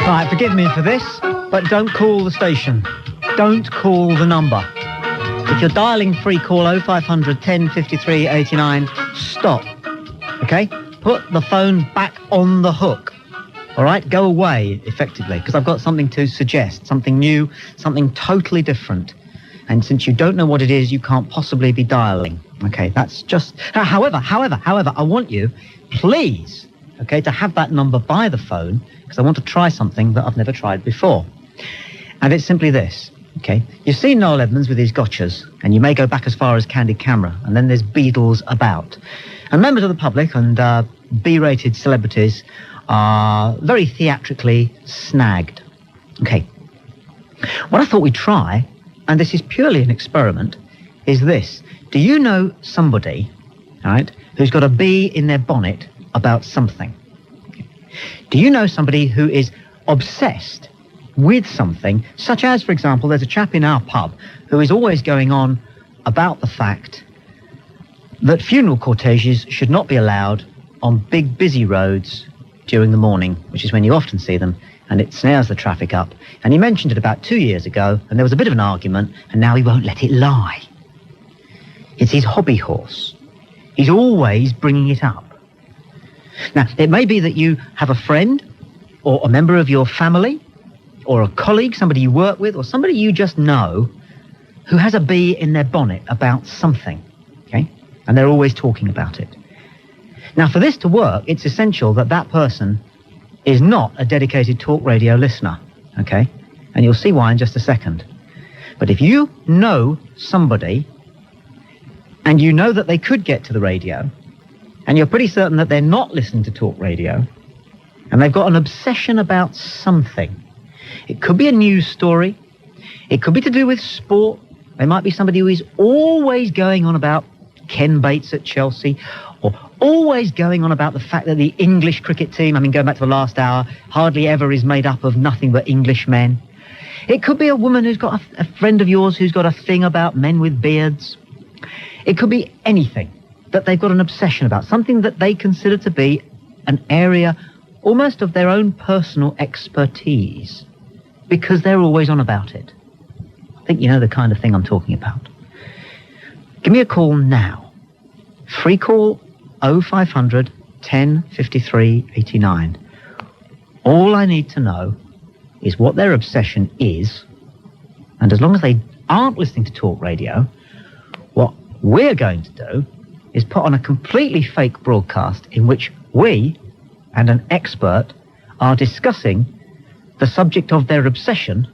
Right, forgive me for this, but don't call the station. Don't call the number. If you're dialing free call 0500 10 53 89, stop. Okay? Put the phone back on the hook. All right? Go away, effectively, because I've got something to suggest, something new, something totally different. And since you don't know what it is, you can't possibly be dialing. Okay, that's just... However, I want you, please, okay, to have that number by the phone, because I want to try something that I've never tried before. And it's simply this, okay? You've seen Noel Edmonds with his gotchas, and you may go back as far as Candid Camera, and then there's Beadles About. And members of the public and B-rated celebrities are very theatrically snagged. Okay. What I thought we'd try, and this is purely an experiment, is this. Do you know somebody, all right, who's got a bee in their bonnet about something? Do you know somebody who is obsessed with something, such as, for example, there's a chap in our pub who is always going on about the fact that funeral corteges should not be allowed on big, busy roads during the morning, which is when you often see them, and it snares the traffic up. And he mentioned it about 2 years ago, and there was a bit of an argument, and now he won't let it lie. It's his hobby horse. He's always bringing it up. Now, it may be that you have a friend or a member of your family or a colleague, somebody you work with or somebody you just know who has a bee in their bonnet about something, okay? And they're always talking about it. Now, for this to work, it's essential that that person is not a dedicated talk radio listener, okay? And you'll see why in just a second. But if you know somebody and you know that they could get to the radio, and you're pretty certain that they're not listening to talk radio, and they've got an obsession about something. It could be a news story. It could be to do with sport. They might be somebody who is always going on about Ken Bates at Chelsea, or always going on about the fact that the English cricket team, I mean, going back to the last hour, hardly ever is made up of nothing but English men. It could be a woman who's got a friend of yours who's got a thing about men with beards. It could be anything that they've got an obsession about, something that they consider to be an area almost of their own personal expertise, because they're always on about it. I think you know the kind of thing I'm talking about. Give me a call now. Free call 0500 10 53 89. All I need to know is what their obsession is, and as long as they aren't listening to talk radio, what we're going to do is put on a completely fake broadcast in which we and an expert are discussing the subject of their obsession,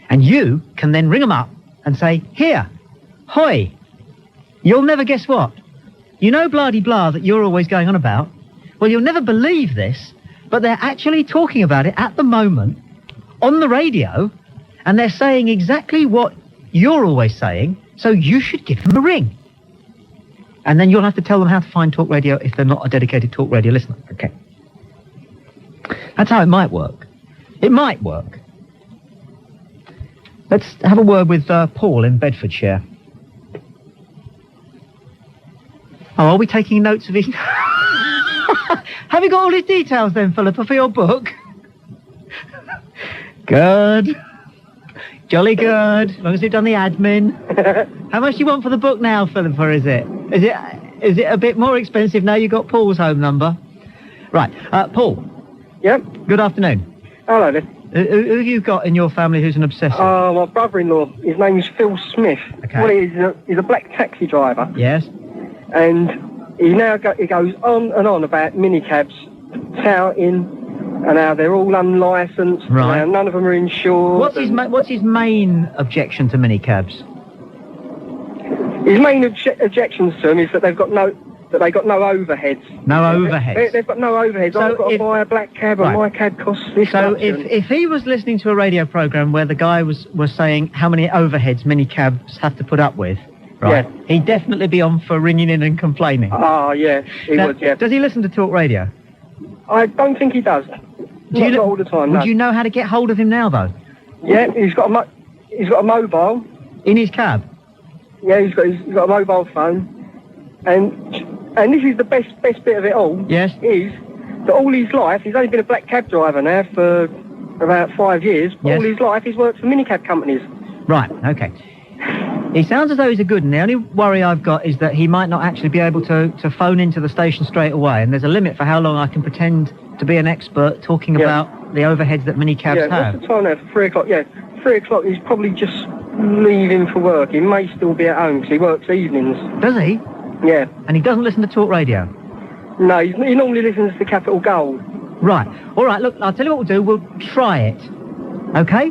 and you can then ring them up and say, here, hoi, you'll never guess what. You know blah-de-blah that you're always going on about? Well, you'll never believe this, but they're actually talking about it at the moment on the radio, and they're saying exactly what you're always saying, so you should give them a ring. And then you'll have to tell them how to find talk radio if they're not a dedicated talk radio listener. Okay. That's how it might work. It might work. Let's have a word with Paul in Bedfordshire. Oh, are we taking notes of his... Have you got all his details then, Philippa, for your book? Good. Jolly good. As long as you've done the admin. How much do you want for the book now, Philippa, is it? Is it a bit more expensive now you've got Paul's home number? Right. Paul. Yep. Good afternoon. Hello there. Who have you got in your family who's an obsessive? My brother-in-law. His name's Phil Smith. Okay. Well, he's a black taxi driver. Yes. And he goes on and on about minicabs, touting, and how they're all unlicensed. Right. And none of them are insured. What's his main objection to minicabs? His main objection to them is that they got no overheads. No overheads. They've got no overheads. So I've got to buy a black cab, and my cab costs this So much. if he was listening to a radio programme where the guy was saying how many overheads minicabs have to put up with, right, yeah, he'd definitely be on for ringing in and complaining. Oh, yeah, he would, yeah. Does he listen to talk radio? I don't think he does. Not all the time, no. Would you know how to get hold of him now, though? Yeah, he's got a mobile. In his cab? Yeah, he's got a mobile phone, and this is the best bit of it all. Yes. Is that all his life he's only been a black cab driver now for about 5 years. But Yes. all his life he's worked for minicab companies. Right, okay. He sounds as though he's a good one. The only worry I've got is that he might not actually be able to phone into the station straight away, and there's a limit for how long I can pretend to be an expert talking about the overheads that minicabs have. What's the time now? 3 o'clock. Yeah, 3 o'clock. He's probably just leaving for work. He may still be at home because he works evenings. Does he? Yeah. And he doesn't listen to talk radio? No, he normally listens to Capital Gold. Right. All right, look, I'll tell you what we'll do. We'll try it. Okay?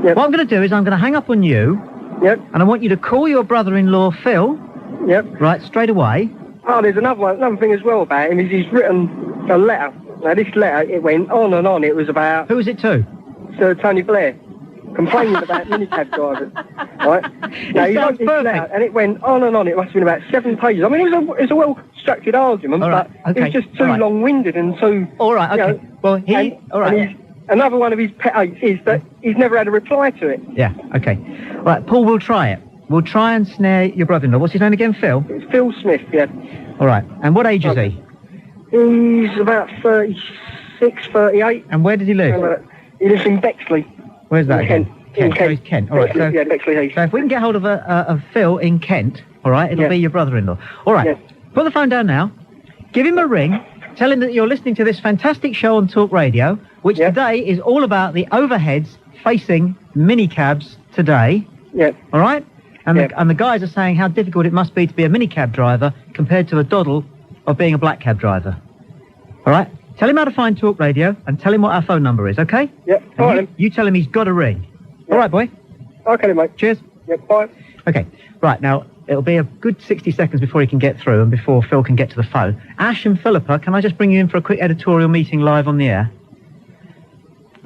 Yep. What I'm going to do is I'm going to hang up on you, Yep. and I want you to call your brother-in-law, Phil, Yep. right, straight away. Oh, there's another thing as well about him is he's written a letter. Now, this letter, it went on and on. It was about Who was it to? Sir Tony Blair, complaining about minicab drivers. Right? Now, he wrote sounds this perfect. letter, and it went on and on. It must have been about 7 pages. I mean, it was a well-constructed argument, All right, but it was okay, just too all right. long-winded and too... All right, you okay. know, Well, he... and- all right. and another one of his pet hates is that he's never had a reply to it. Yeah, okay. Right, Paul, we'll try it. We'll try and snare your brother-in-law. What's his name again, Phil? It's Phil Smith, yeah. All right. And what age is Okay. he? He's about 36, 38. And where does he live? He lives in Bexley. Where's that in again? Kent. So he's Kent. All right. So, Yeah, Bexley Heath. so if we can get hold of Phil in Kent, all right, it'll Yeah. be your brother-in-law. All right. Yeah. Put the phone down now. Give him a ring. Tell him that you're listening to this fantastic show on Talk Radio, which Yeah. today is all about the overheads facing minicabs today. Yeah. All right? And, Yeah. the guys are saying how difficult it must be to be a minicab driver compared to a doddle of being a black cab driver. All right? Tell him how to find Talk Radio and tell him what our phone number is, okay? Yeah. And All right, you, then. you tell him he's got a ring. Yeah. All right, boy. Okay, then, mate. Cheers. Yeah, bye. Okay. Right, now, it'll be a good 60 seconds before he can get through and before Phil can get to the phone. Ash and Philippa, can I just bring you in for a quick editorial meeting live on the air?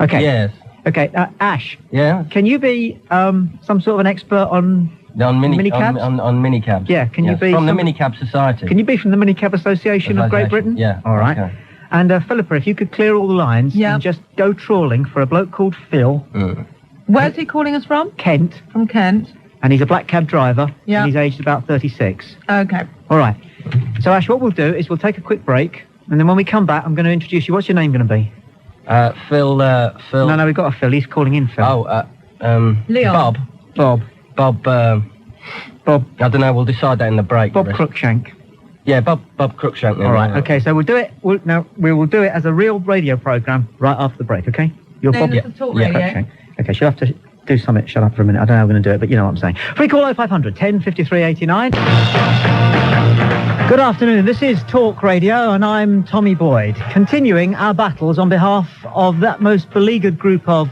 Okay. Yes. Okay, Ash, Yeah. can you be some sort of an expert on minicabs? On minicabs. Yeah, can you Yes, be from the some- Minicab Society? Can you be from the Minicab Association of Great Britain? Yeah. All right. Okay. And Philippa, if you could clear all the lines Yeah. and just go trawling for a bloke called Phil, Where's he calling us from? Kent, From Kent. and he's a black cab driver, Yeah. and he's aged about 36. Okay. All right. So, Ash, what we'll do is we'll take a quick break, and then when we come back, I'm going to introduce you. What's your name going to be? Phil. No, we've got a Phil. He's calling in, Phil. Leon. Bob. Bob. I don't know. We'll decide that in the break. Bob Chris. Cruikshank. Yeah, Bob Cruikshank. then, All right. yeah. Okay. So we'll do it. We will do it as a real radio program right after the break. Okay. You're Name Bob of the Talk Yeah. Radio. Cruikshank. Okay. She'll have to do something. Shut up for a minute. I don't know how we're going to do it, but you know what I'm saying. Free call 0500 10 53 89. Good afternoon. This is Talk Radio, and I'm Tommy Boyd, continuing our battles on behalf of that most beleaguered group of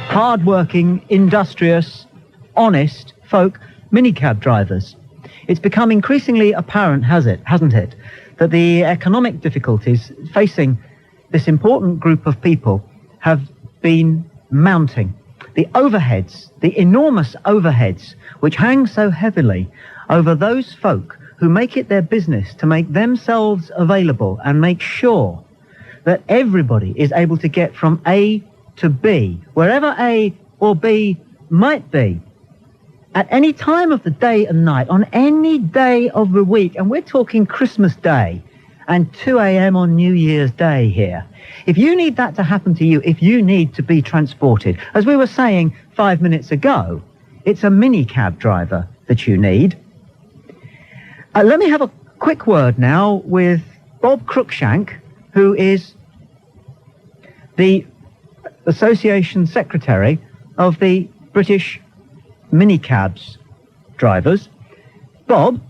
hard-working, industrious, honest folk, minicab drivers. It's become increasingly apparent, hasn't it, that the economic difficulties facing this important group of people have been mounting. The overheads, the enormous overheads, which hang so heavily over those folk who make it their business to make themselves available and make sure that everybody is able to get from A to B, wherever A or B might be, at any time of the day and night, on any day of the week. And we're talking Christmas Day and 2 a.m. on New Year's Day here. If you need that to happen to you, if you need to be transported, as we were saying 5 minutes ago, it's a minicab driver that you need. Let me have a quick word now with Bob Cruikshank, who is the Association Secretary of the British Minicabs Drivers. Bob?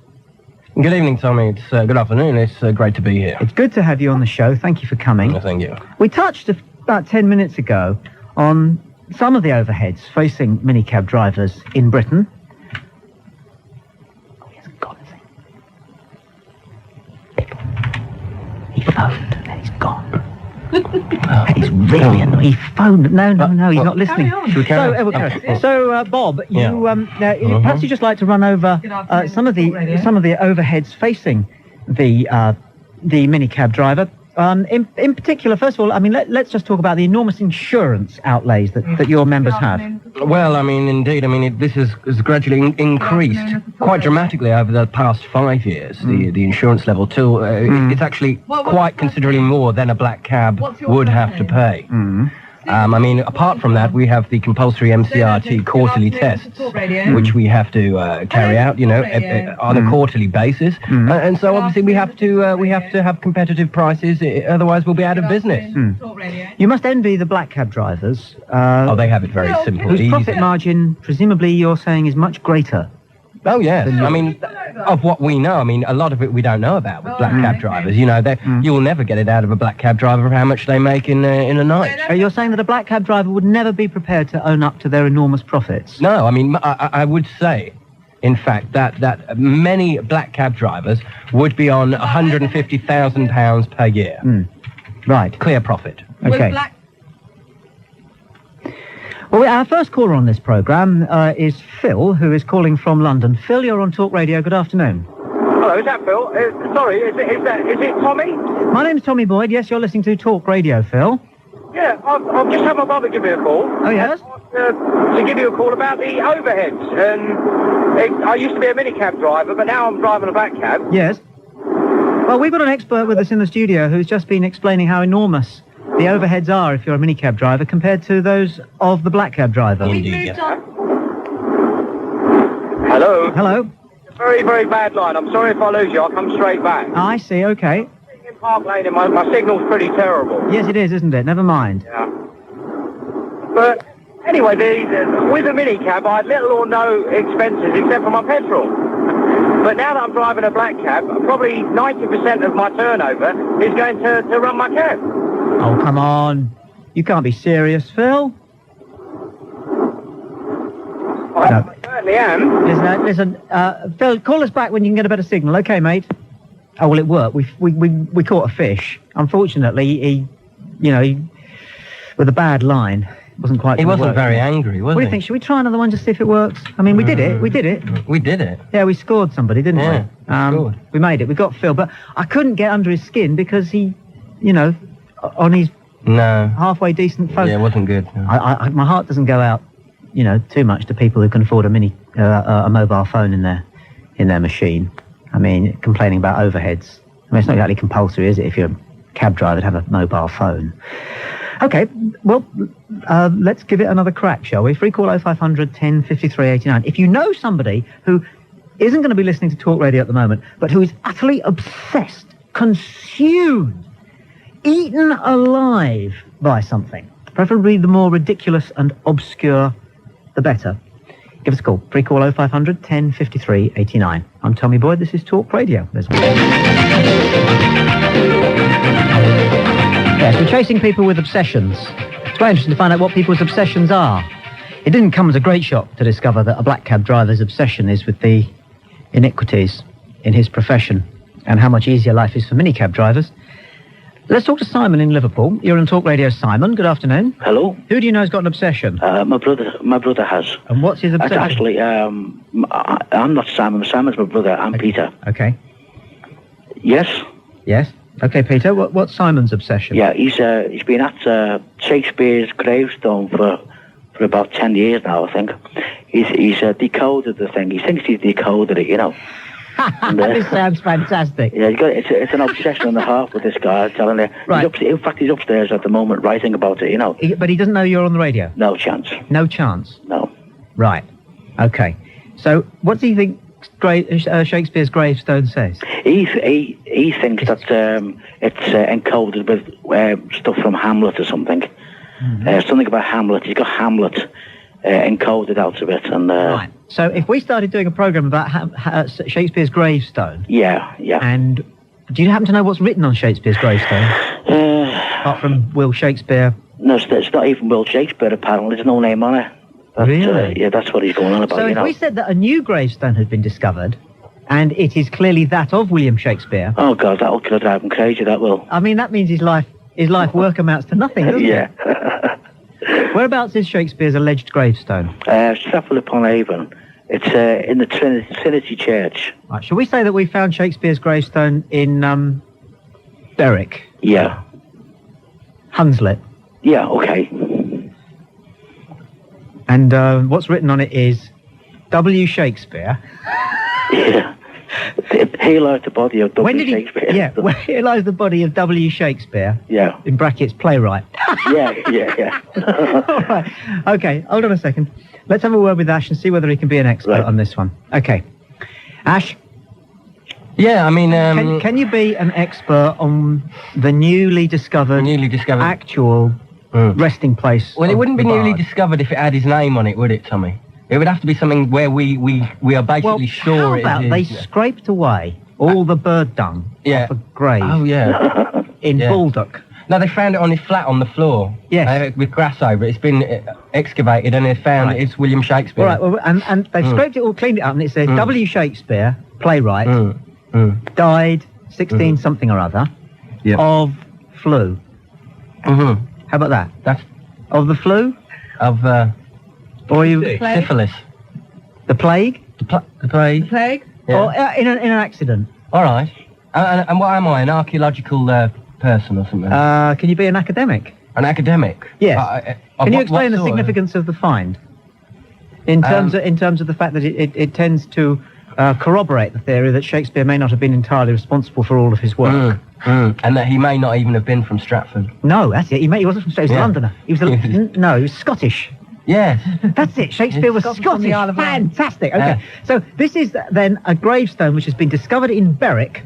Good evening, Tommy. It's good afternoon. It's great to be here. It's good to have you on the show. Thank you for coming. No, thank you. We touched about 10 minutes ago on some of the overheads facing minicab drivers in Britain. Oh, he hasn't gone, has he? He phoned and he's gone. He's really annoying. He phoned. No, he's not listening. Carry on. Should we carry on? Okay. So, Bob, you Yeah. perhaps you'd just like to run over Good afternoon, some of the Talk Radio. overheads facing the minicab driver. In particular, first of all, I mean, let's just talk about the enormous insurance outlays that your members have. Well, I mean, indeed, I mean, this has gradually increased quite dramatically over the past 5 years, the insurance level, too. It's actually quite considerably more than a black cab would have to pay. I mean, apart from that, we have the compulsory MCRT quarterly tests, which we have to carry out, on a quarterly basis. And so, obviously, we have to have competitive prices. Otherwise, we'll be out of business. You must envy the black cab drivers. They have it very simple. Whose profit margin, presumably, you're saying, is much greater. Oh, yes. I mean, of what we know, I mean, a lot of it we don't know about with black cab drivers. You'll never get it out of a black cab driver of how much they make in a night. You're saying that a black cab driver would never be prepared to own up to their enormous profits? No, I mean, I would say, in fact, that many black cab drivers would be on £150,000 per year. Right. Clear profit. Okay. Well, our first caller on this programme is Phil, who is calling from London. Phil, you're on Talk Radio. Good afternoon. Hello, is that Phil? Sorry, is it Tommy? My name's Tommy Boyd. Yes, you're listening to Talk Radio, Phil. Yeah, I've just had my brother give me a call. Oh, yes? To give you a call about the overheads. And I used to be a minicab driver, but now I'm driving a black cab. Yes. Well, we've got an expert with us in the studio who's just been explaining how enormous the overheads are if you're a minicab driver compared to those of the black cab driver. Indeed. Hello? Hello? Very, very bad line. I'm sorry if I lose you. I'll come straight back. I see, okay. In Park Lane, and my signal's pretty terrible. Yes, it is, isn't it? Never mind. Yeah. But anyway, with a minicab, I had little or no expenses except for my petrol. But now that I'm driving a black cab, probably 90% of my turnover is going to run my cab. Oh, come on. You can't be serious, Phil. I certainly am. Listen, Phil, call us back when you can get a better signal. Okay, mate? Oh, well, it worked. We caught a fish. Unfortunately, he with a bad line, wasn't quite. He wasn't work. very angry, was he? What do you think? Should we try another one just to see if it works? I mean, we did it. We did it. We did it. Yeah, we scored somebody, didn't we? Scored. We made it. We got Phil, but I couldn't get under his skin because he, on his halfway decent phone. Yeah, it wasn't good. No. My heart doesn't go out, too much to people who can afford a mobile phone in their machine. I mean, complaining about overheads. I mean, it's not exactly compulsory, is it, if you're a cab driver to have a mobile phone? Okay, well, let's give it another crack, shall we? Free call 0500 10 53 89. If you know somebody who isn't going to be listening to Talk Radio at the moment, but who is utterly obsessed, consumed, eaten alive by something, preferably the more ridiculous and obscure, the better, give us a call. Free call 0500 10 53 89. I'm Tommy Boyd. This is Talk Radio. Yes, we're chasing people with obsessions. It's quite interesting to find out what people's obsessions are. It didn't come as a great shock to discover that a black cab driver's obsession is with the iniquities in his profession and how much easier life is for minicab drivers. Let's talk to Simon in Liverpool. You're on Talk Radio, Simon. Good afternoon. Hello. Who do you know has got an obsession? My brother has. And what's his obsession? Actually, I'm not Simon. Simon's my brother. I'm Peter. Okay. Yes. Yes. Okay, Peter. What's Simon's obsession? Yeah, he's been at Shakespeare's gravestone for about 10 years now, I think. He's decoded the thing. He thinks he's decoded it, And, this sounds fantastic. Yeah, it's an obsession and a half with this guy, I'm telling you. Right. In fact, he's upstairs at the moment writing about it, But he doesn't know you're on the radio? No chance. No chance? No. Right. Okay. So, what do you think Shakespeare's gravestone says? He thinks that it's encoded with stuff from Hamlet or something. Mm-hmm. Something about Hamlet. He's got Hamlet encoded out of it. And right. So if we started doing a programme about Shakespeare's gravestone... Yeah. And do you happen to know what's written on Shakespeare's gravestone? Apart from Will Shakespeare... No, it's not even Will Shakespeare, apparently. There's no name on it. Really? Yeah, that's what he's going on about, So if we said that a new gravestone had been discovered, and it is clearly that of William Shakespeare... Oh, God, that'll drive him crazy, that will. I mean, that means his life work amounts to nothing, doesn't it? Yeah. Whereabouts is Shakespeare's alleged gravestone? Stratford-upon-Avon. It's in the Trinity Church. Right, shall we say that we found Shakespeare's gravestone in Berwick. Yeah. Hunslet. Yeah, okay. And what's written on it is W. Shakespeare. Yeah. Here lies the body of W. Shakespeare. Yeah, here lies the body of W. Shakespeare. Yeah. In brackets, playwright. Yeah. All right. Okay, hold on a second. Let's have a word with Ash and see whether he can be an expert on this one. Okay. Ash? Yeah, I mean... can you be an expert on the newly discovered actual resting place? Well, it wouldn't be newly discovered if it had his name on it, would it, Tommy? It would have to be something where we are basically sure it is. How about they scraped away all the bird dung off a grave? Oh, yeah. In Baldock. No, they found it on his flat on the floor. Yes. With grass over it. It's been excavated and they found it's William Shakespeare. All right, well, and they've scraped it all, cleaned it up, and it says W. Shakespeare, playwright, died 16-something or other of flu. How about that? That's of the flu? Of... or you syphilis. The plague? The plague. The plague? Yeah. Or in an accident. All right. And what am I? An archaeological person or something? Can you be an academic? An academic? Yes. Can you explain the significance of the find? In terms of the fact that it tends to corroborate the theory that Shakespeare may not have been entirely responsible for all of his work. And that he may not even have been from Stratford. No, that's it. He wasn't from Stratford. He was a Londoner. He was no, he was Scottish. Yes. That's it. Shakespeare was Scottish. Fantastic. Okay. So this is then a gravestone which has been discovered in Berwick,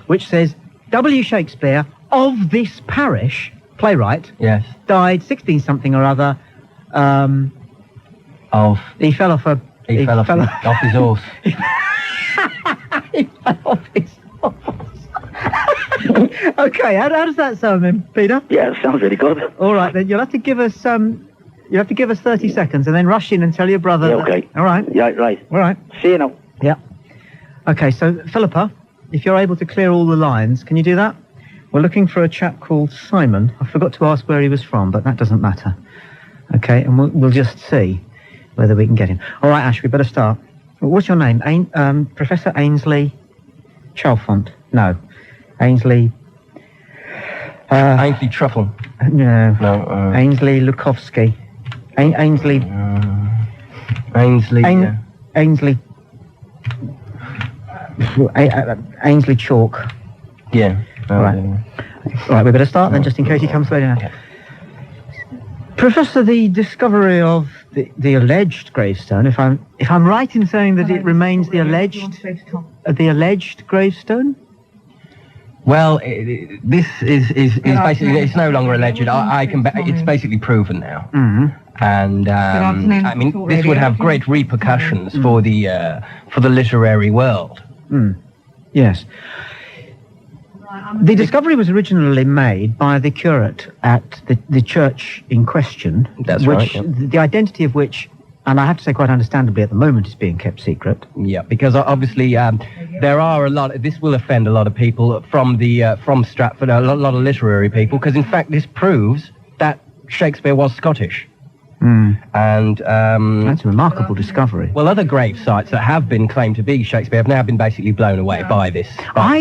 which says W. Shakespeare of this parish, playwright, died 16-something or other. He fell off He fell off his horse. He fell off his horse. Okay, how does that sound then, Peter? Yeah, it sounds really good. All right, then you'll have to give us 30 seconds and then rush in and tell your brother. Yeah, okay. All right. Yeah, right. All right. See you now. Yeah. Okay, so Philippa, if you're able to clear all the lines, can you do that? We're looking for a chap called Simon. I forgot to ask where he was from, but that doesn't matter. Okay, and we'll just see whether we can get him. All right, Ash, we better start. What's your name? Professor Ainsley Chalfont? No. Ainsley... Ainsley Truffle? No. No. Ainsley Lukowski. Ainsley... Ainsley... Ainsley... Ainsley Chalk. Yeah. All right. All right, we better start then, just in case he comes later. Yeah. Professor, the discovery of the alleged gravestone, if I'm right in saying that it remains the alleged gravestone? Well, this is basically, it's no longer alleged. It's basically proven now. And I mean, this would have great repercussions for the literary world. Yes. The discovery was originally made by the curate at the church in question. That's right. Yeah. The identity of which, and I have to say quite understandably at the moment, is being kept secret. Yeah, because obviously there are a lot. This will offend a lot of people from Stratford, a lot of literary people, because in fact this proves that Shakespeare was Scottish. And that's a remarkable discovery. Well, other grave sites that have been claimed to be Shakespeare have now been basically blown away by this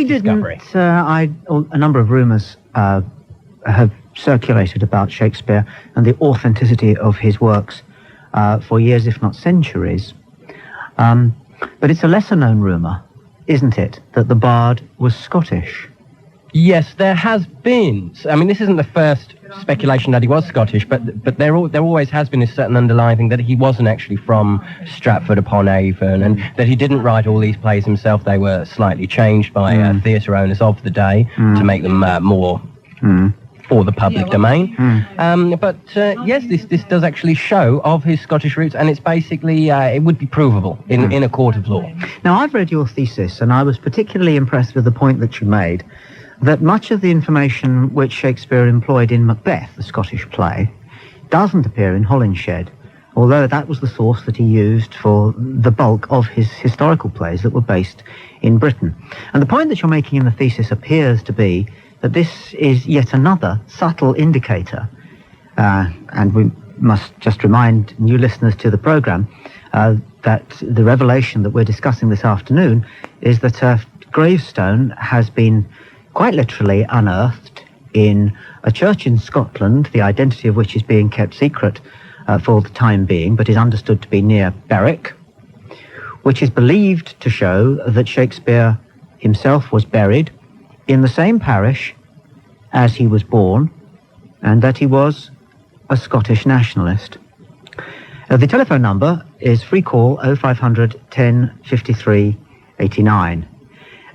discovery. A number of rumours have circulated about Shakespeare and the authenticity of his works for years, if not centuries. But it's a lesser-known rumour, isn't it, that the bard was Scottish? Yes, there has been. I mean, this isn't the first speculation that he was Scottish, but there always has been a certain underlying thing that he wasn't actually from Stratford-upon-Avon, and that he didn't write all these plays himself. They were slightly changed by theatre owners of the day to make them more for the public domain. But yes, this does actually show of his Scottish roots, and it's basically, it would be provable in a court of law. Now, I've read your thesis, and I was particularly impressed with the point that you made, that much of the information which Shakespeare employed in Macbeth, the Scottish play, doesn't appear in Holinshed, although that was the source that he used for the bulk of his historical plays that were based in Britain. And the point that you're making in the thesis appears to be that this is yet another subtle indicator, and we must just remind new listeners to the programme that the revelation that we're discussing this afternoon is that a gravestone has been quite literally unearthed in a church in Scotland, the identity of which is being kept secret for the time being, but is understood to be near Berwick, which is believed to show that Shakespeare himself was buried in the same parish as he was born, and that he was a Scottish nationalist. The telephone number is free call 0500 10 53 89.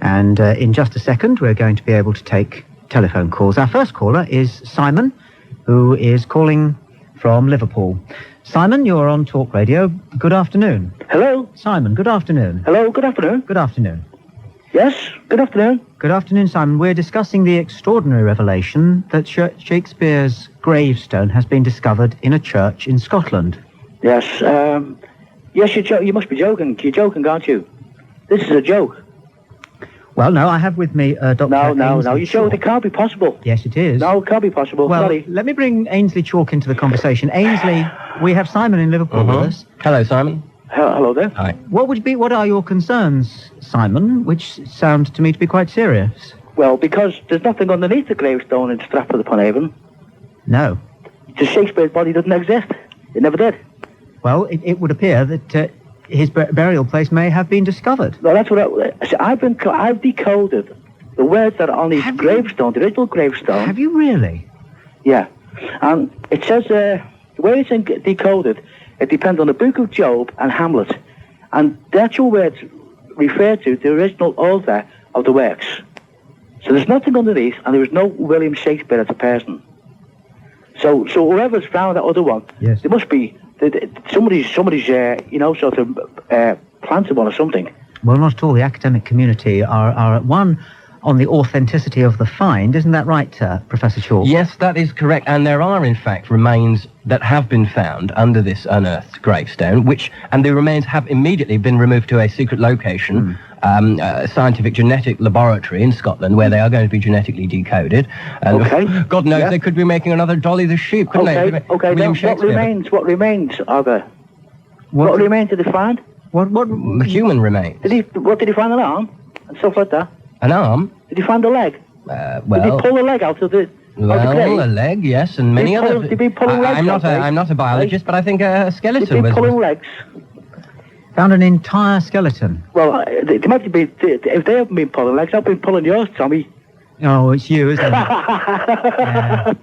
And in just a second, we're going to be able to take telephone calls. Our first caller is Simon, who is calling from Liverpool. Simon, you're on Talk Radio. Good afternoon. Hello? Simon, good afternoon. Hello, good afternoon. Good afternoon. Yes, good afternoon. Good afternoon, Simon. We're discussing the extraordinary revelation that Shakespeare's gravestone has been discovered in a church in Scotland. Yes, yes, you must be joking. You're joking, aren't you? This is a joke. Well, no, I have with me Dr. No, you showed it can't be possible. Yes, it is. No, it can't be possible. Well, Sorry. let me bring Ainsley Chalk into the conversation. Ainsley, we have Simon in Liverpool with us. Hello, Simon. Hello there. Hi. What are your concerns, Simon, which sound to me to be quite serious? Well, because there's nothing underneath the gravestone in Stratford-upon-Avon. No. The Shakespeare's body doesn't exist. It never did. Well, it would appear that his burial place may have been discovered. No, that's what I've decoded the words that are on his gravestone, the original gravestone. Have you really? Yeah. And it says, the way it's decoded, it depends on the Book of Job and Hamlet. And the actual words refer to the original author of the works. So there's nothing underneath, and there is no William Shakespeare as a person. So whoever's found that other one, yes, it must be somebody's sort of planted one or something. Well, not at all. The academic community are at one on the authenticity of the find. Isn't that right, Professor Chalk? Yes, that is correct. And there are, in fact, remains that have been found under this unearthed gravestone, and the remains have immediately been removed to a secret location, a scientific genetic laboratory in Scotland, where they are going to be genetically decoded. And okay. God knows they could be making another Dolly the Sheep, couldn't they? Okay, William then what remains are there? What remains did they find? What human remains. Did he find an arm and stuff like that? An arm? Did he find a leg? Well, did he pull a leg out of the grave? A leg, yes, and many other... Did he pull legs I'm not a biologist, but I think a skeleton did he was... pulling legs? Found an entire skeleton. Well, they might be... If they haven't been pulling legs, I've been pulling yours, Tommy. Oh, it's you, isn't it? Yeah.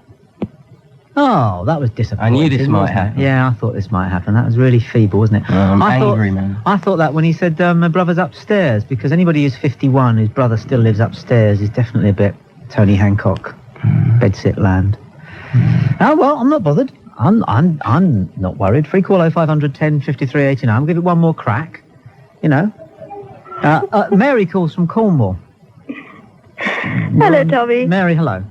Oh, that was disappointing. I knew this might happen. Yeah, I thought this might happen. That was really feeble, wasn't it? Angry, man. I thought that when he said, my brother's upstairs, because anybody who's 51, his brother still lives upstairs, is definitely a bit Tony Hancock, bedsit land. Oh, well, I'm not bothered. I'm not worried. Free call 0500 10 53 89. I'll give it one more crack, you know. Mary calls from Cornwall. Hello, Tommy. Mary, hello.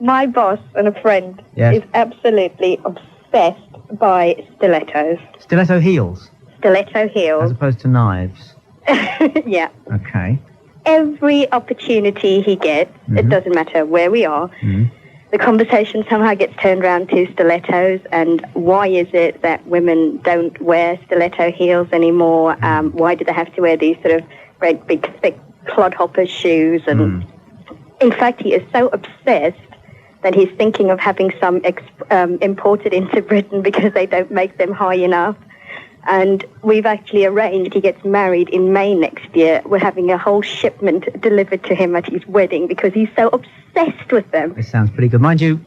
My boss and a friend is absolutely obsessed by stilettos. Stiletto heels? Stiletto heels. As opposed to knives? Yeah. Okay. Every opportunity he gets, it doesn't matter where we are, the conversation somehow gets turned around to stilettos and why is it that women don't wear stiletto heels anymore? Why do they have to wear these sort of great big thick clodhopper shoes? And in fact, he is so obsessed that he's thinking of having some imported into Britain because they don't make them high enough. And we've actually arranged, he gets married in May next year. We're having a whole shipment delivered to him at his wedding because he's so obsessed with them. This sounds pretty good. Mind you,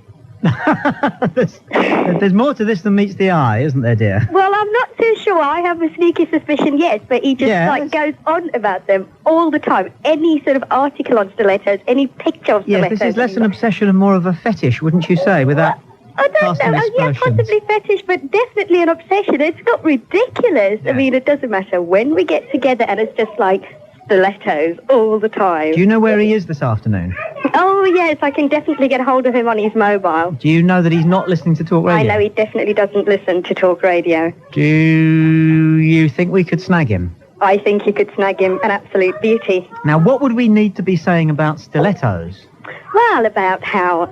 there's more to this than meets the eye, isn't there, dear? Well, I'm not too sure. I have a sneaky suspicion, yes, but he just goes on about them all the time. Any sort of article on stilettos, any picture of stilettos. Yes, this is less an obsession and more of a fetish, wouldn't you say, with that? I don't know. Yeah, possibly fetish, but definitely an obsession. It's got ridiculous. Yeah. I mean, it doesn't matter when we get together, and it's just like stilettos all the time. Do you know where he is this afternoon? Oh, yes, I can definitely get hold of him on his mobile. Do you know that he's not listening to Talk Radio? I know he definitely doesn't listen to Talk Radio. Do you think we could snag him? I think you could snag him, an absolute beauty. Now, what would we need to be saying about stilettos? Well, about how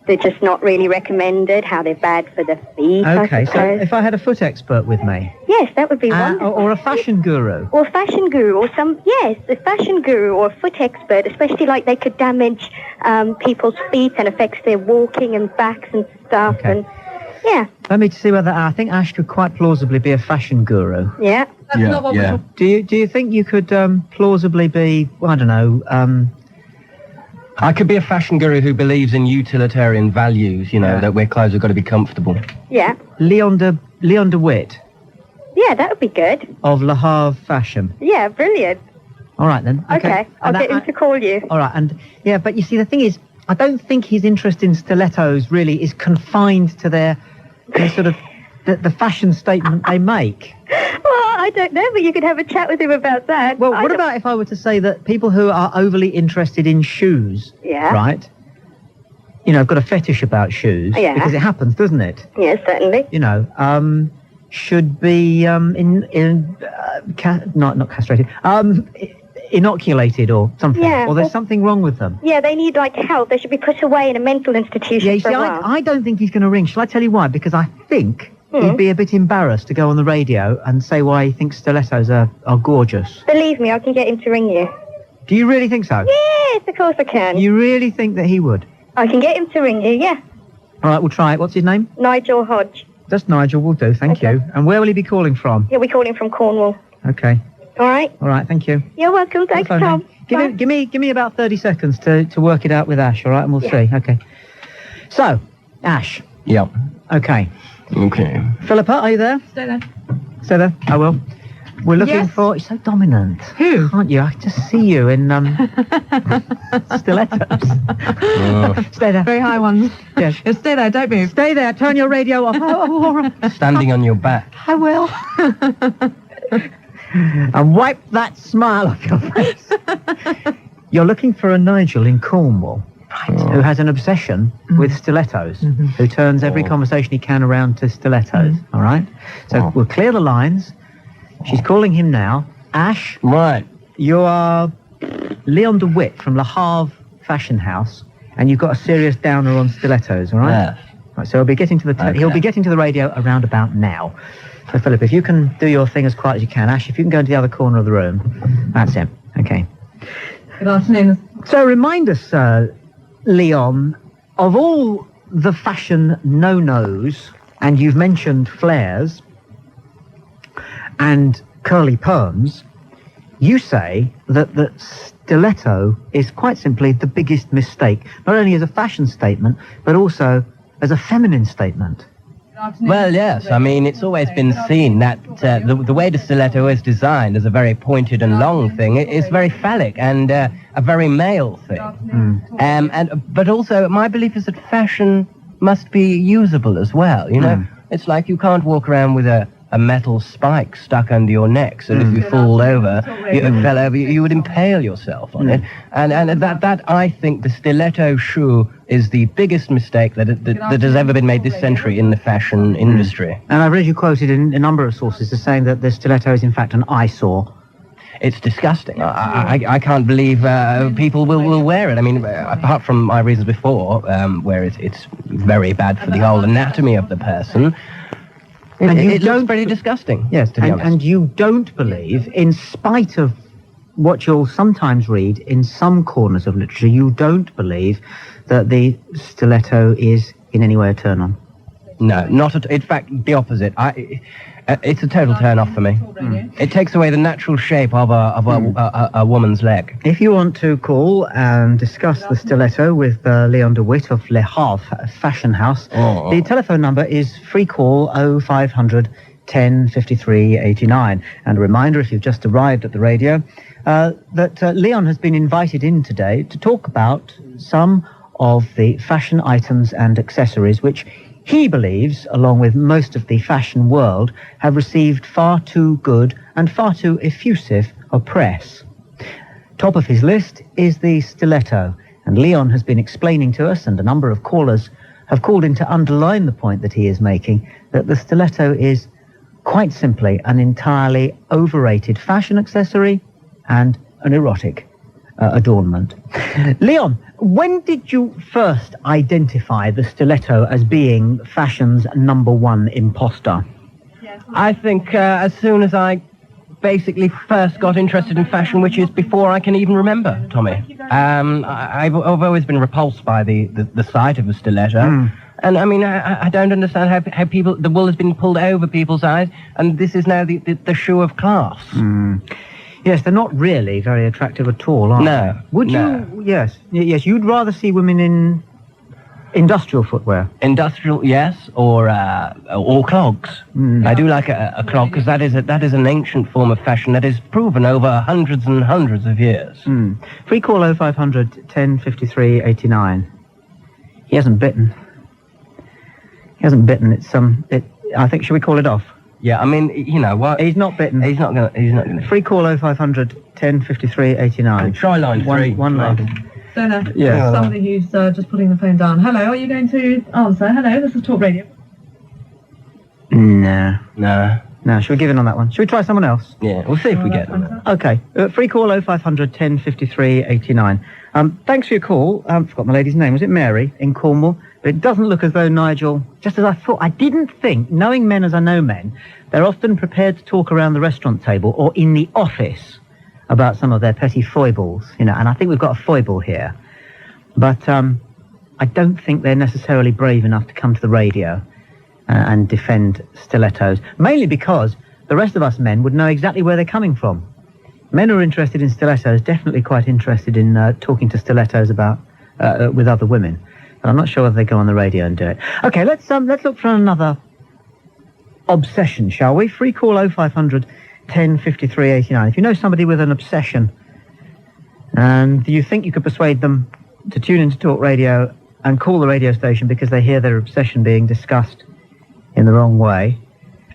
they're just not really recommended, how they're bad for the feet. Okay, so if I had a foot expert with me. Yes, that would be wonderful. Or a fashion guru. Or a fashion guru, or a fashion guru or a foot expert, especially like they could damage people's feet and affects their walking and backs and stuff. Okay. And yeah. Let me see whether I think Ash could quite plausibly be a fashion guru. Yeah. That's not what we're talking. Do you think you could plausibly be, I don't know, I could be a fashion guru who believes in utilitarian values, that wear clothes have got to be comfortable. Yeah. Leon de Witt Yeah, that would be good. of Le Havre Fashion. Yeah, brilliant. All right then. Okay. I'll get him to call you. All right, and yeah, but you see, the thing is, I don't think his interest in stilettos really is confined to their sort of the fashion statement they make. Well, I don't know, but you could have a chat with him about that. Well, what about if I were to say that people who are overly interested in shoes, right? Have got a fetish about shoes, because it happens, doesn't it? Yes, certainly. Should be not castrated, inoculated or something, or there's something wrong with them. Yeah, they need help. They should be put away in a mental institution. Yeah, you for see, a while. I don't think he's going to ring. Shall I tell you why? Because I think he'd be a bit embarrassed to go on the radio and say why he thinks stilettos are gorgeous. Believe me, I can get him to ring you. Do you really think so? Yes, of course I can. You really think that he would? I can get him to ring you, yeah. All right, we'll try it. What's his name? Nigel Hodge. Just Nigel, will do. Thank you. And where will he be calling from? He'll be calling from Cornwall. Okay. All right. All right, thank you. You're welcome. Thanks, Tom. Give me about 30 seconds to work it out with Ash, all right? And we'll see. Okay. So, Ash. Yeah. Okay. Okay. Philippa, are you there? Stay there. Stay there. I will. We're looking for... You're so dominant. Who? Aren't you? I just see you in stilettos. Stay there. Very high ones. Yes. Yeah, stay there, don't move. Stay there. Turn your radio off. Oh, all right. Standing on your back. I will. And wipe that smile off your face. You're looking for a Nigel in Cornwall, who has an obsession with stilettos, who turns every conversation he can around to stilettos, all right? So we'll clear the lines. She's calling him now. Ash. Right. You are Leon de Witt from Le Havre Fashion House, and you've got a serious downer on stilettos, all right? Yes. Right, so he'll be getting to the radio around about now. So, Philip, if you can do your thing as quiet as you can. Ash, if you can go into the other corner of the room. That's it. Okay. Good afternoon. So remind us, Leon, of all the fashion no-nos, and you've mentioned flares and curly perms, you say that the stiletto is quite simply the biggest mistake, not only as a fashion statement, but also as a feminine statement. Well, yes. I mean, it's always been seen that the way the stiletto is designed as a very pointed and long thing is very phallic and a very male thing. But also, my belief is that fashion must be usable as well. It's like you can't walk around with a metal spike stuck under your neck, so if you fell over, you would impale yourself on it. And that I think the stiletto shoe is the biggest mistake that has ever been made this century in the fashion industry. And I've read you quoted in a number of sources as saying that the stiletto is in fact an eyesore. It's disgusting. I can't believe people will wear it. I mean, apart from my reasons before, where it's very bad for the whole anatomy of the person, it looks pretty disgusting. Yes, to be honest. And you don't believe, in spite of what you'll sometimes read in some corners of literature, you don't believe that the stiletto is in any way a turn-on? No, not at. In fact, the opposite. It's a total turn-off for me. It takes away the natural shape of a woman's leg. If you want to call and discuss the stiletto with Leon de Witt of Le Havre Fashion House, the telephone number is free call 0500 10 53 89. And a reminder, if you've just arrived at the radio, that Leon has been invited in today to talk about some of the fashion items and accessories which he believes, along with most of the fashion world, have received far too good and far too effusive a press. Top of his list is the stiletto, and Leon has been explaining to us, and a number of callers have called in to underline the point that he is making, that the stiletto is quite simply an entirely overrated fashion accessory and an erotic adornment. Leon, When did you first identify the stiletto as being fashion's number one imposter? I think as soon as I basically first got interested in fashion, which is before I can even remember, Tommy. I've always been repulsed by the sight of a stiletto. And, I mean, I don't understand how people... The wool has been pulled over people's eyes, and this is now the shoe of class. Yes, they're not really very attractive at all, are they? Would you... Yes, you'd rather see women in industrial footwear? Industrial, yes, or clogs. I do like a clog, because that is an ancient form of fashion that is proven over hundreds and hundreds of years. Free call 0500 1053 89. He hasn't bitten. I think, should we call it off? Yeah, I mean, you know what? He's not bitten. He's not gonna. Free call 0500 1053 89. Try line 3. One lady. Donna, Yeah. somebody who's just putting the phone down. Hello, are you going to answer? Hello, this is Talk Radio. No. No. Should we give in on that one? Should we try someone else? Yeah, we'll see if we get them. Okay. Free call 0500 1053 89. Thanks for your call. I forgot my lady's name. Was it Mary in Cornwall? But it doesn't look as though Nigel, just as I thought, I didn't think, knowing men as I know men, they're often prepared to talk around the restaurant table or in the office about some of their petty foibles, and I think we've got a foible here. But I don't think they're necessarily brave enough to come to the radio and defend stilettos, mainly because the rest of us men would know exactly where they're coming from. Men who are interested in stilettos, definitely quite interested in talking to stilettos about with other women. But I'm not sure whether they go on the radio and do it. Okay, let's look for another obsession, shall we? Free call 0500 1053 89. If you know somebody with an obsession and you think you could persuade them to tune into Talk Radio and call the radio station because they hear their obsession being discussed in the wrong way.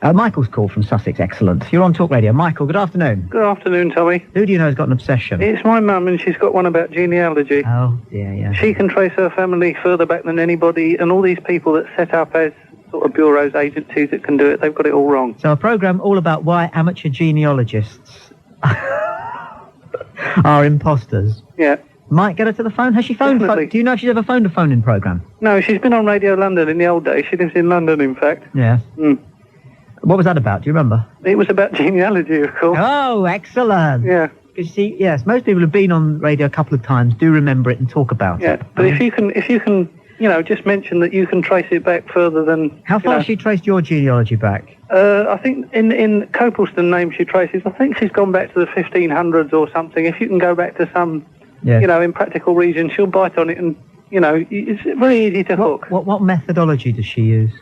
Michael's called from Sussex. Excellent. You're on Talk Radio. Michael, good afternoon. Good afternoon, Tommy. Who do you know has got an obsession? It's my mum, and she's got one about genealogy. Oh, yeah. She can trace her family further back than anybody, and all these people that set up as sort of bureaus, agencies that can do it, they've got it all wrong. So a programme all about why amateur genealogists are imposters. Yeah. Might get her to the phone. Has she phoned? Definitely. Do you know if she's ever phoned a phone-in programme? No, she's been on Radio London in the old days. She lives in London, in fact. Yeah. What was that about? Do you remember? It was about genealogy, of course. Oh, excellent. Yeah. Because you see, yes, most people who've been on radio a couple of times do remember it and talk about Yeah, it. but if you can, just mention that you can trace it back further than... How far has she traced your genealogy back? I think in Copleston name she traces, I think she's gone back to the 1500s or something. If you can go back to some, in practical region, she'll bite on it and, it's very easy to hook. What methodology does she use?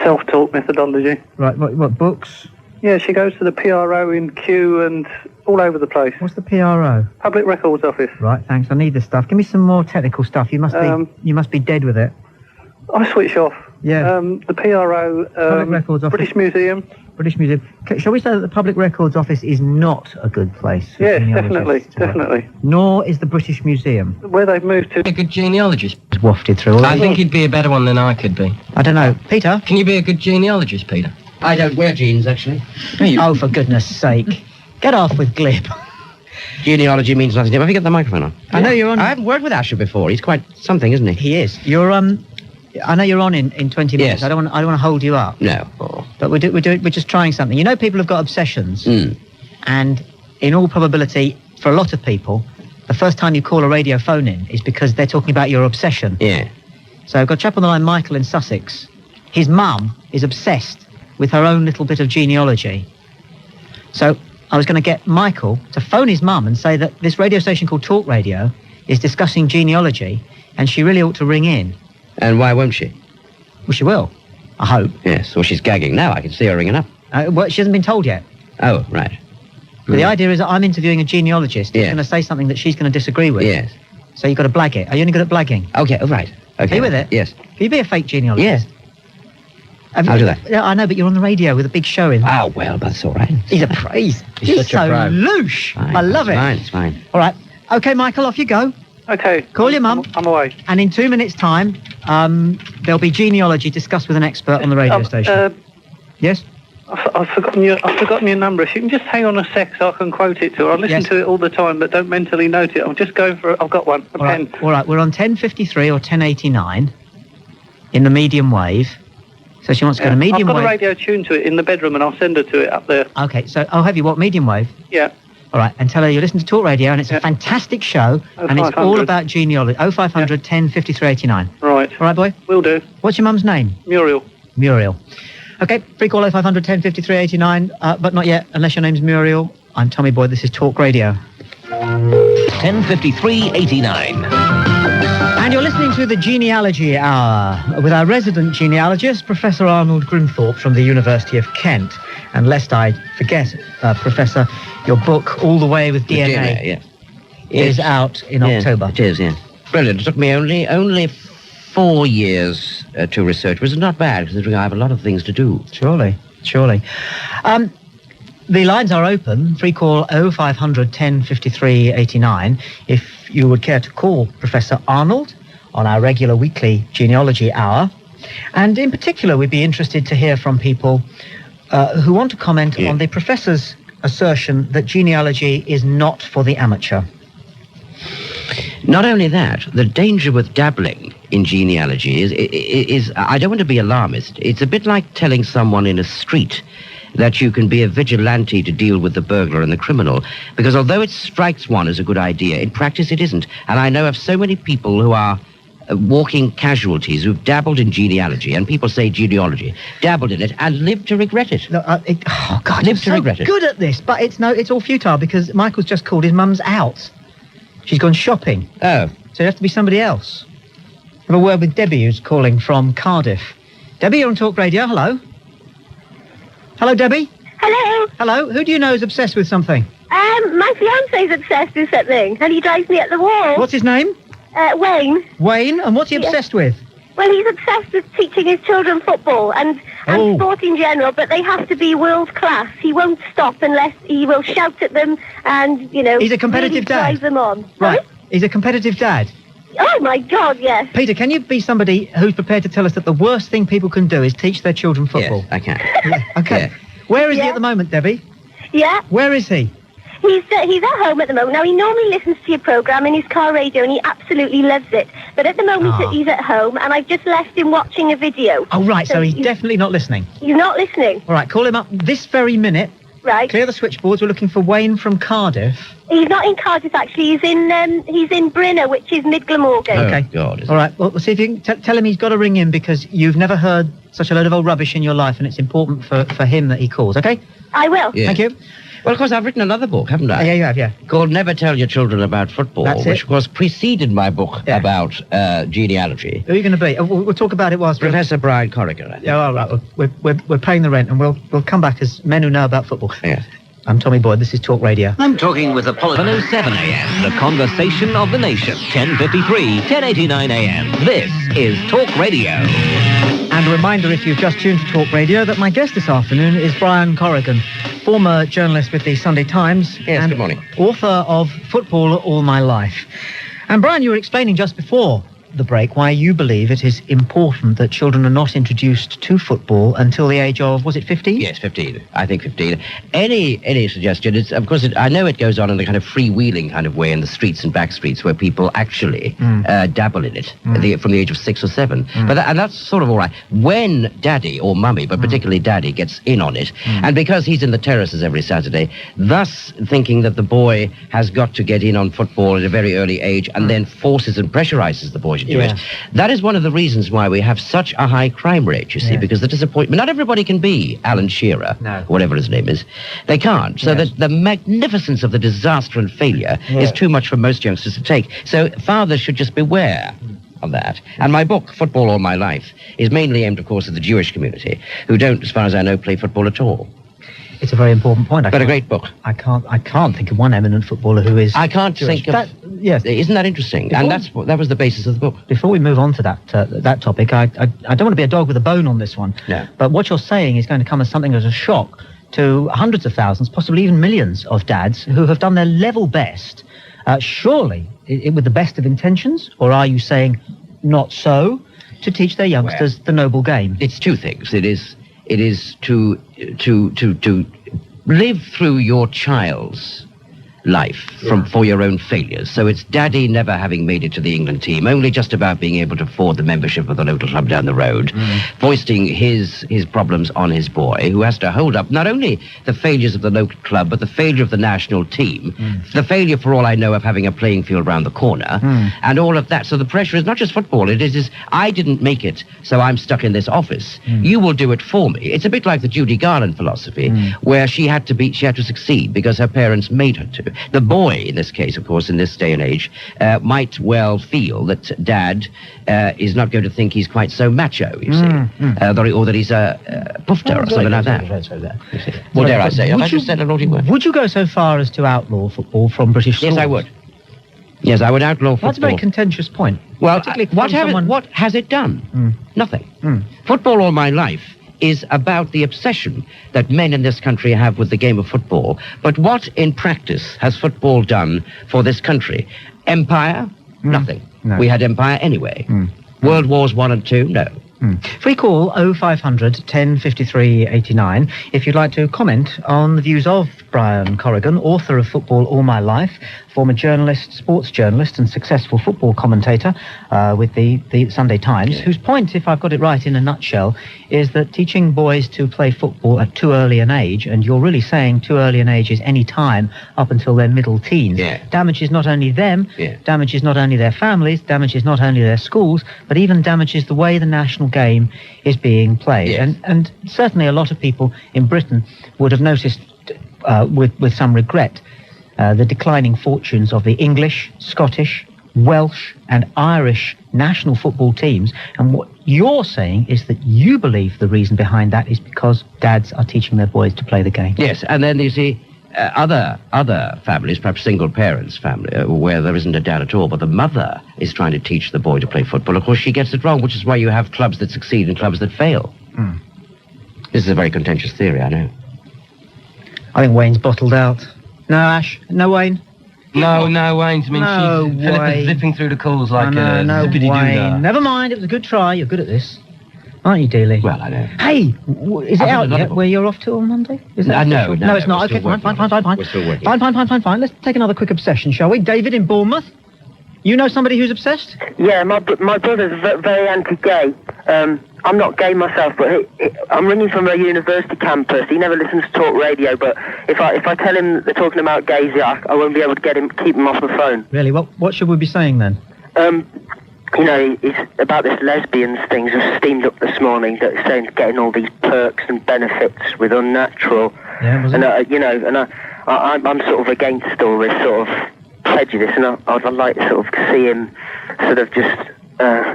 Self-taught methodology. Right, what books? Yeah, she goes to the PRO in Kew and all over the place. What's the PRO? Public Records Office. Right, thanks. I need this stuff. Give me some more technical stuff. You must be dead with it. I switch off. Yeah. The PRO, Public Records Office. British Museum. Shall we say that the Public Records Office is not a good place for Yes, genealogists to work? definitely. Nor is the British Museum. Where they've moved to. A good genealogist. It's wafted through. I think he'd be a better one than I could be. I don't know. Peter? Can you be a good genealogist, Peter? I don't wear jeans, actually. Oh, for goodness sake. Get off with glib. Genealogy means nothing to him. Have you got the microphone on? I know you're on. I haven't worked with Asher before. He's quite something, isn't he? He is. You're I know you're on in 20 minutes. Yes. I don't want to hold you up. No. But we're just trying something. You know, people have got obsessions, and in all probability, for a lot of people, the first time you call a radio phone in is because they're talking about your obsession. Yeah. So I've got a chap on the line, Michael in Sussex. His mum is obsessed with her own little bit of genealogy. So I was going to get Michael to phone his mum and say that this radio station called Talk Radio is discussing genealogy, and she really ought to ring in. And why won't she? Well, she will. I hope. Yes, well, she's gagging now. I can see her ringing up. Well, she hasn't been told yet. Oh, right. But the idea is that I'm interviewing a genealogist who's going to say something that she's going to disagree with. Yes. So you've got to blag it. Are you only good at blagging? Okay, oh, right. Okay. Are you with it? Yes. Can you be a fake genealogist? Yes. I'll do that. Yeah, I know, but you're on the radio with a big show in. Oh, well, that's all right. He's a praise. He's such a so pro. louche. Fine, I love it. It's fine. All right. Okay, Michael, off you go. Okay. Call your mum. I'm away. And in 2 minutes' time, there'll be genealogy discussed with an expert on the radio station. Yes? I've forgotten your number. If you can just hang on a sec so I can quote it to her. I listen to it all the time, but don't mentally note it. I'm just going for it. I've got one. A pen. All right. We're on 1053 or 1089 in the medium wave. So she wants to go to medium wave. I've got a radio tuned to it in the bedroom, and I'll send her to it up there. Okay. So I'll have you what, medium wave? Yeah. All right. And tell her you listen to Talk Radio, and it's a fantastic show, and it's all about genealogy. 0500 10 53 89. Right. All right, boy. Will do. What's your mum's name? Muriel. Okay, free call 0500 10 53 89, but not yet, unless your name's Muriel. I'm Tommy Boyd, this is Talk Radio. 1053 89. And you're listening to the Genealogy Hour with our resident genealogist, Professor Arnold Grimthorpe from the University of Kent. And lest I forget, Professor, your book, All the Way with DNA, is out in October. It is, yes. Brilliant. It took me only 4 years to research, which is not bad, considering I have a lot of things to do. Surely. The lines are open. Free call 0500 10 53 89 if you would care to call Professor Arnold on our regular weekly Genealogy Hour. And in particular, we'd be interested to hear from people who want to comment on the Professor's assertion that genealogy is not for the amateur. Not only that, the danger with dabbling in genealogy is I don't want to be alarmist. It's a bit like telling someone in a street that you can be a vigilante to deal with the burglar and the criminal, because although it strikes one as a good idea, in practice it isn't. And I know of so many people who are walking casualties who've dabbled in genealogy, and people say genealogy, dabbled in it and lived to regret it. No, lived to regret it. Good at this, but it's all futile because Michael's just called his mum's out. She's gone shopping. Oh. So it has to be somebody else. Have a word with Debbie, who's calling from Cardiff. Debbie, you're on Talk Radio. Hello. Hello, Debbie. Hello. Hello. Who do you know is obsessed with something? My fiance's obsessed with something, and he drives me at the wall. What's his name? Wayne. Wayne? And what's he obsessed with? Well, he's obsessed with teaching his children football and sport in general, but they have to be world class. He won't stop unless he will shout at them and, He's a competitive really dad. drive them on. Right. Sorry? He's a competitive dad. Oh, my God, yes. Peter, can you be somebody who's prepared to tell us that the worst thing people can do is teach their children football? Yes, I can. Okay. Yeah. Where is he at the moment, Debbie? Yeah. Where is he? He's at home at the moment. Now, he normally listens to your programme in his car radio, and he absolutely loves it. But at the moment, he's at home, and I've just left him watching a video. Oh, right, so he's definitely not listening. He's not listening. All right, call him up this very minute. Right. Clear the switchboards. We're looking for Wayne from Cardiff. He's not in Cardiff, actually. He's in Brynner, which is mid Glamorgan. Okay. God. All right, well, we'll see if you can tell him he's got to ring in because you've never heard such a load of old rubbish in your life, and it's important for him that he calls, okay? I will. Yeah. Thank you. Well, of course, I've written another book, haven't I? Yeah, you have, yeah. Called Never Tell Your Children About Football, which, of course, preceded my book about genealogy. Who are you going to be? We'll talk about it whilst Professor Brian Corrigan, I think. Yeah, all right. We're paying the rent, and we'll come back as men who know about football. Yes. I'm Tommy Boyd. This is Talk Radio. I'm talking with Apollo 7 a.m. The conversation of the nation. 1053, 1089 a.m. This is Talk Radio. And a reminder, if you've just tuned to Talk Radio, that my guest this afternoon is Brian Corrigan, former journalist with the Sunday Times. Yes, and good morning. Author of Football All My Life. And Brian, you were explaining just before the break why you believe it is important that children are not introduced to football until the age of, was it 15? Yes, 15. I think 15. Any suggestion? It's, of course, I know it goes on in a kind of freewheeling kind of way in the streets and back streets where people actually dabble in it from the age of 6 or 7. And that's sort of all right. When daddy or mummy, but particularly daddy, gets in on it, and because he's in the terraces every Saturday, thus thinking that the boy has got to get in on football at a very early age and then forces and pressurizes the boy to do it. That is one of the reasons why we have such a high crime rate, you see, because the disappointment. Not everybody can be Alan Shearer, whatever his name is. They can't. So the magnificence of the disaster and failure is too much for most youngsters to take. So fathers should just beware of that. And my book, Football All My Life, is mainly aimed, of course, at the Jewish community, who don't, as far as I know, play football at all. It's a very important point. But a great book. I can't think of one eminent footballer who is. I can't Jewish. think of. Yes, isn't that interesting? And that was the basis of the book. Before we move on to that topic, I don't want to be a dog with a bone on this one. No. But what you're saying is going to come as something as a shock to hundreds of thousands, possibly even millions of dads who have done their level best. Surely, with the best of intentions, or are you saying not so, to teach their youngsters the noble game? It's two things. It is it is to live through your child's life for your own failures. So it's Daddy never having made it to the England team, only just about being able to afford the membership of the local club down the road, foisting his problems on his boy, who has to hold up not only the failures of the local club, but the failure of the national team, the failure, for all I know, of having a playing field round the corner, and all of that. So the pressure is not just football, it is I didn't make it, so I'm stuck in this office. You will do it for me. It's a bit like the Judy Garland philosophy, where she had to succeed because her parents made her to. The boy, in this case, of course, in this day and age, might well feel that Dad is not going to think he's quite so macho, you see, or that he's a pufter or something like that. Well, dare I say, have I just said a naughty word? Would you go so far as to outlaw football from British schools? Yes, I would. Yes, I would outlaw football. That's a very contentious point. Well, what has it done? Nothing. Football all my life is about the obsession that men in this country have with the game of football. But what, in practice, has football done for this country? Empire? Nothing. No. We had empire anyway. World Wars 1 and 2? No. If we call 0500 1053 89, if you'd like to comment on the views of Brian Corrigan, author of Football All My Life, former journalist, sports journalist and successful football commentator with the Sunday Times, whose point, if I've got it right in a nutshell, is that teaching boys to play football at too early an age, and you're really saying too early an age is any time up until their middle teens, damages not only them, damages not only their families, damages not only their schools, but even damages the way the national game is being played. And certainly a lot of people in Britain would have noticed with some regret the declining fortunes of the English, Scottish, Welsh and Irish national football teams. And what you're saying is that you believe the reason behind that is because dads are teaching their boys to play the game. Yes, and then you see other families, perhaps single parents family, where there isn't a dad at all, but the mother is trying to teach the boy to play football. Of course, she gets it wrong, which is why you have clubs that succeed and clubs that fail. This is a very contentious theory, I know. I think Wayne's bottled out. No, Ash? No, Wayne? No, Wayne's. I mean, Philippa's zipping through the calls like a zippity-doo-dah. Never mind, it was a good try. You're good at this. Aren't you, Deeley? Well, I know. Hey, is it out yet where you're off to on Monday? Is that no, it's not. Okay, fine. We're still working. Fine. Let's take another quick obsession, shall we? David in Bournemouth. You know somebody who's obsessed? Yeah, my brother's very anti-gay. I'm not gay myself, but I'm ringing from a university campus. He never listens to talk radio, but if I tell him they're talking about gays, I won't be able to keep him off the phone. Really? What should we be saying then? You know, it's about this lesbians thing just steamed up this morning, that saying getting all these perks and benefits with Unnatural. Yeah, was it? And you know, and I'm sort of against all this sort of prejudice, and I'd like to sort of see him sort of just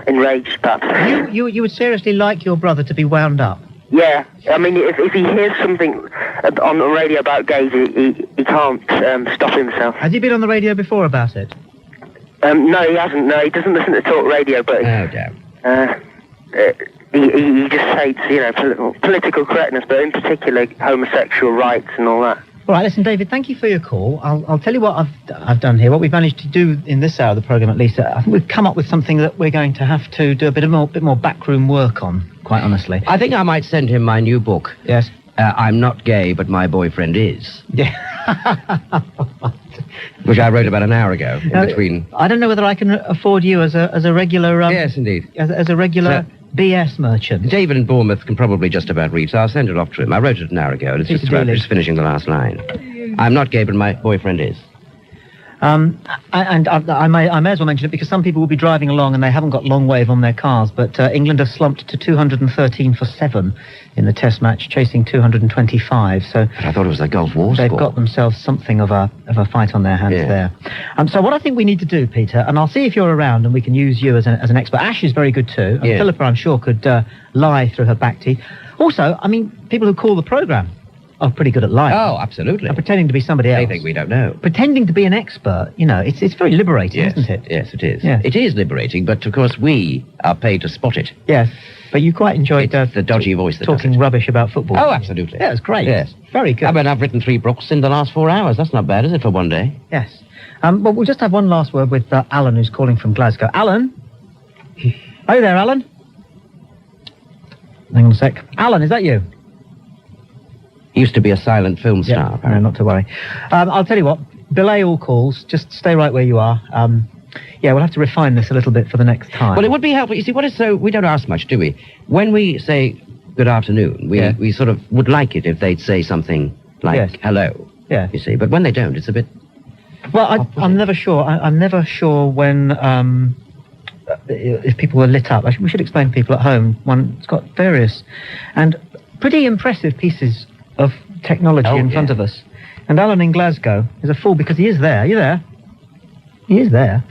enraged, perhaps. You would seriously like your brother to be wound up? Yeah, I mean, if he hears something on the radio about gays, he can't stop himself. Has he been on the radio before about it? No, he hasn't. No, he doesn't listen to talk radio, but he just hates, you know, political correctness, but in particular homosexual rights and all that. All right, listen, David, thank you for your call. I'll tell you what I've done here. What we've managed to do in this hour of the programme, at least, I think we've come up with something that we're going to have to do a bit more backroom work on, quite honestly. I think I might send him my new book. Yes. I'm not gay, but my boyfriend is. Yeah. Which I wrote about an hour ago, in between. I don't know whether I can afford you as a regular... yes, indeed. As a regular... BS merchant. David in Bournemouth can probably just about read, so I'll send it off to him. I wrote it an hour ago, and it's just finishing the last line. I'm not gay, but my boyfriend is. And I may as well mention it because some people will be driving along and they haven't got long wave on their cars, but England have slumped to 213 for 7 in the Test match, chasing 225. So I thought it was a Gulf War They've score. got themselves something of a fight on their hands there. So what I think we need to do, Peter, and I'll see if you're around and we can use you as an expert. Ash is very good too. And Philippa, I'm sure, could lie through her back teeth. Also, I mean, people who call the programme are pretty good at lying. Oh, absolutely. And pretending to be somebody else. They think we don't know. Pretending to be an expert, you know, it's very liberating, isn't it? Yes, it is. Yeah. It is liberating, but of course we are paid to spot it. Yes, but you quite enjoyed the dodgy voice that talking rubbish about football. Oh, absolutely. Yeah, it was great. Yes. Very good. I mean, I've written 3 books in the last 4 hours. That's not bad, is it, for one day? Yes. But we'll just have one last word with Alan, who's calling from Glasgow. Alan? Are you there, Alan? Hang on a sec. Alan, is that you? Used to be a silent film star. No, not to worry. I'll tell you what, delay all calls, just stay right where you are. Yeah, we'll have to refine this a little bit for the next time. Well, it would be helpful. You see, we don't ask much, do we? When we say good afternoon, we sort of would like it if they'd say something like hello. Yeah. You see, but when they don't, it's a bit... Well, I'm never sure. I'm never sure when... if people were lit up. We should explain to people at home. It's got various and pretty impressive pieces of technology in front of us. And Alan in Glasgow is a fool because he is there. Are you there? He is there.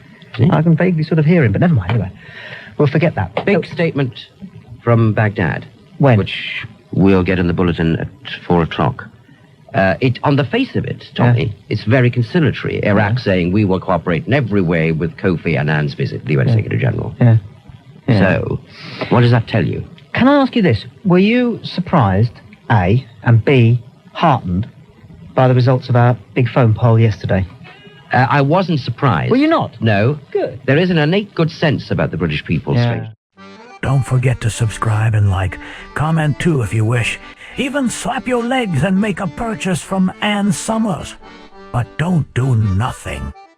I can vaguely sort of hear him, but never mind. Anyway, we'll forget that. Big statement from Baghdad. When? Which we'll get in the bulletin at 4 o'clock. On the face of it, Tommy, it's very conciliatory. Iraq saying we will cooperate in every way with Kofi Annan's visit, the UN Secretary General. Yeah. So, what does that tell you? Can I ask you this? Were you surprised, A, and B, heartened by the results of our big phone poll yesterday? I wasn't surprised. Were you not? No. Good. There is an innate good sense about the British people. Don't forget to subscribe and like. Comment too if you wish. Even slap your legs and make a purchase from Ann Summers. But don't do nothing.